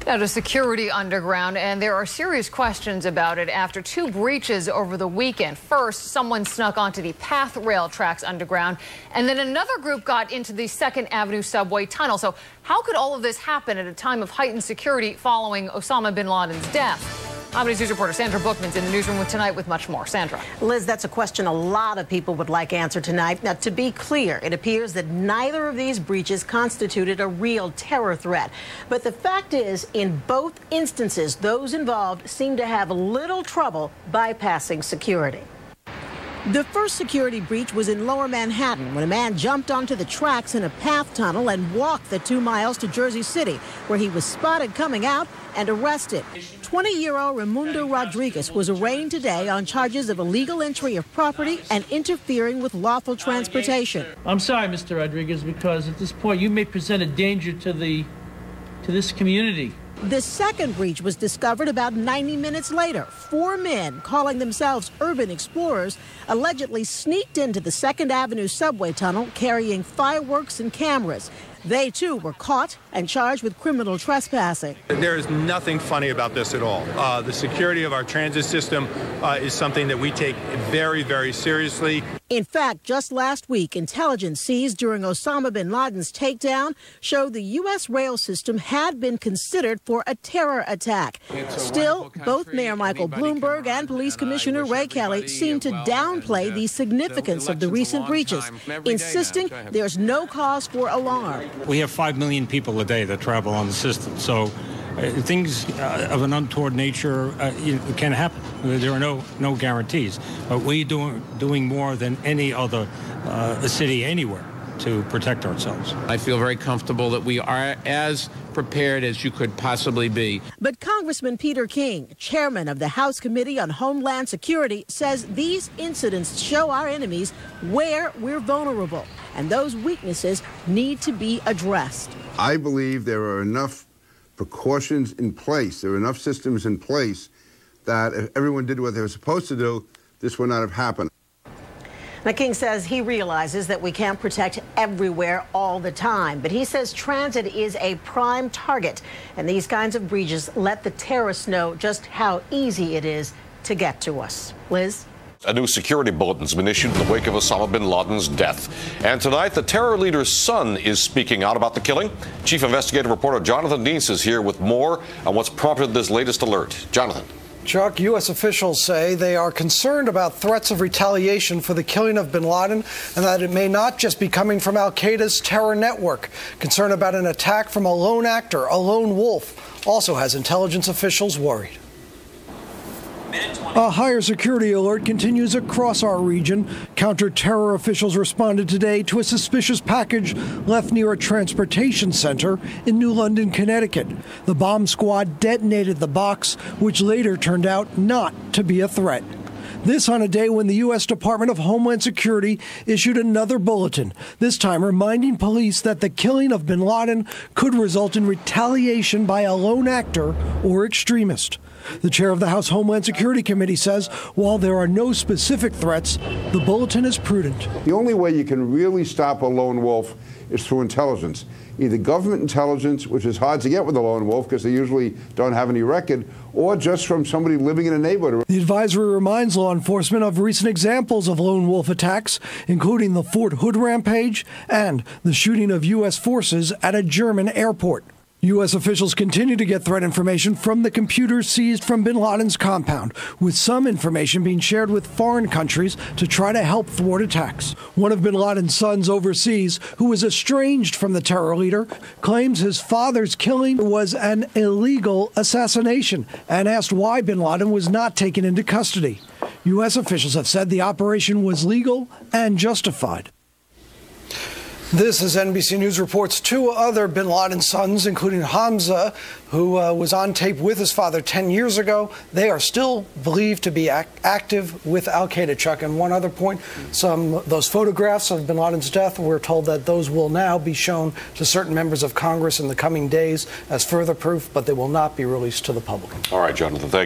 Now to security underground, and there are serious questions about it after two breaches over the weekend. First, someone snuck onto the PATH rail tracks underground, and then another group got into the 2nd Avenue subway tunnel. So how could all of this happen at a time of heightened security following Osama bin Laden's death? Omni's news reporter Sandra Bookman's in the newsroom tonight with much more. Sandra. Liz, that's a question a lot of people would like answered tonight. Now, to be clear, it appears that neither of these breaches constituted a real terror threat. But the fact is, in both instances, those involved seem to have little trouble bypassing security. The first security breach was in Lower Manhattan when a man jumped onto the tracks in a PATH tunnel and walked the 2 miles to Jersey City, where he was spotted coming out and arrested. 20-year-old Raimundo Rodriguez was arraigned today on charges of illegal entry of property and interfering with lawful transportation. I'm sorry, Mr. Rodriguez, because at this point you may present a danger to this community. The second breach was discovered about 90 minutes later. 4 men, calling themselves urban explorers, allegedly sneaked into the 2nd Avenue subway tunnel carrying fireworks and cameras. They, too, were caught and charged with criminal trespassing. There is nothing funny about this at all. The security of our transit system is something that we take very, very seriously. In fact, just last week, intelligence seized during Osama bin Laden's takedown showed the U.S. rail system had been considered for a terror attack. Still, both Mayor Michael Bloomberg and Police Commissioner Ray Kelly seem to downplay the significance of the recent breaches, insisting there's no cause for alarm. We have 5 million people a day that travel on the system, so things of an untoward nature can happen. There are no guarantees, but we're doing more than any other city anywhere to protect ourselves. I feel very comfortable that we are as prepared as you could possibly be. But Congressman Peter King, chairman of the House Committee on Homeland Security, says these incidents show our enemies where we're vulnerable, and those weaknesses need to be addressed. I believe there are enough precautions in place, there are enough systems in place that if everyone did what they were supposed to do, this would not have happened. Now, King says he realizes that we can't protect everywhere all the time, but he says transit is a prime target, and these kinds of breaches let the terrorists know just how easy it is to get to us. Liz? A new security bulletin has been issued in the wake of Osama bin Laden's death. And tonight, the terror leader's son is speaking out about the killing. Chief investigative reporter Jonathan Deese is here with more on what's prompted this latest alert. Jonathan. Chuck, U.S. officials say they are concerned about threats of retaliation for the killing of bin Laden and that it may not just be coming from al-Qaeda's terror network. Concern about an attack from a lone actor, a lone wolf, also has intelligence officials worried. A higher security alert continues across our region. Counter-terror officials responded today to a suspicious package left near a transportation center in New London, Connecticut. The bomb squad detonated the box, which later turned out not to be a threat. This on a day when the U.S. Department of Homeland Security issued another bulletin, this time reminding police that the killing of bin Laden could result in retaliation by a lone actor or extremist. The chair of the House Homeland Security Committee says while there are no specific threats, the bulletin is prudent. The only way you can really stop a lone wolf is through intelligence. Either government intelligence, which is hard to get with a lone wolf because they usually don't have any record, or just from somebody living in a neighborhood. The advisory reminds law enforcement of recent examples of lone wolf attacks, including the Fort Hood rampage and the shooting of U.S. forces at a German airport. U.S. officials continue to get threat information from the computers seized from bin Laden's compound, with some information being shared with foreign countries to try to help thwart attacks. One of bin Laden's sons overseas, who is estranged from the terror leader, claims his father's killing was an illegal assassination and asked why bin Laden was not taken into custody. U.S. officials have said the operation was legal and justified. This, as NBC News reports, 2 other bin Laden sons, including Hamza, who was on tape with his father 10 years ago. They are still believed to be active with al-Qaeda, Chuck. And one other point, those photographs of bin Laden's death, we're told that those will now be shown to certain members of Congress in the coming days as further proof, but they will not be released to the public. All right, Jonathan, thank you.